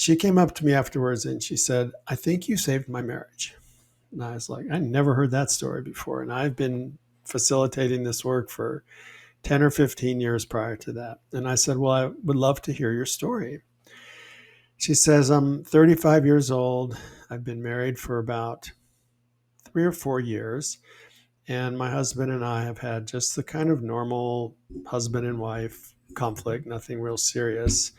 she came up to me afterwards and she said, "I think you saved my marriage." And I was like, I never heard that story before. And I've been facilitating this work for 10 or 15 years prior to that. And I said, well, I would love to hear your story. She says, I'm 35 years old. I've been married for about 3 or 4 years. And my husband and I have had just the kind of normal husband and wife conflict, nothing real serious.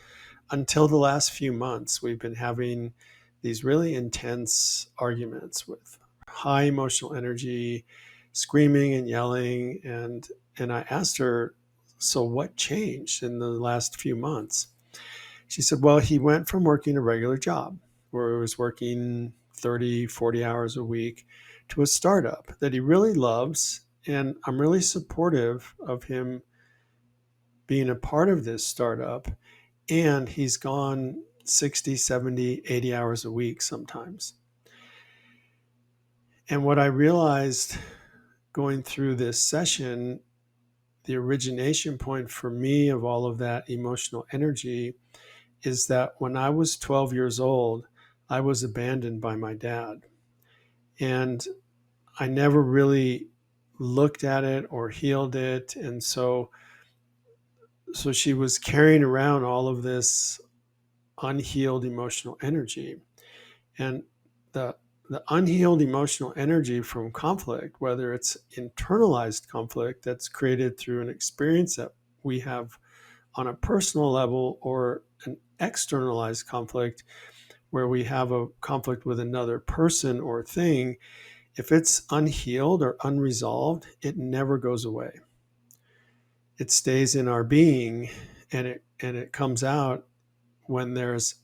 Until the last few months, we've been having these really intense arguments with high emotional energy, screaming and yelling. And I asked her, so what changed in the last few months? She said, well, he went from working a regular job where he was working 30, 40 hours a week to a startup that he really loves. And I'm really supportive of him being a part of this startup. And he's gone 60, 70, 80 hours a week sometimes. And what I realized going through this session, the origination point for me of all of that emotional energy is that when I was 12 years old, I was abandoned by my dad. And I never really looked at it or healed it. And so she was carrying around all of this unhealed emotional energy. And the unhealed emotional energy from conflict, whether it's internalized conflict that's created through an experience that we have on a personal level, or an externalized conflict where we have a conflict with another person or thing, if it's unhealed or unresolved, it never goes away. It stays in our being, and it comes out when there's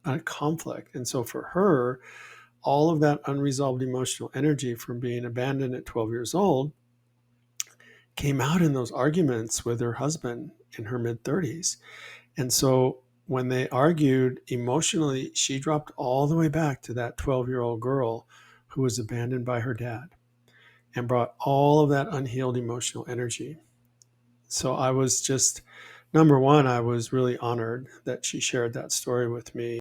a conflict. And so for her, all of that unresolved emotional energy from being abandoned at 12 years old came out in those arguments with her husband in her mid-30s. And so when they argued emotionally, she dropped all the way back to that 12-year-old girl who was abandoned by her dad and brought all of that unhealed emotional energy. So I was just, number one, I was really honored that she shared that story with me.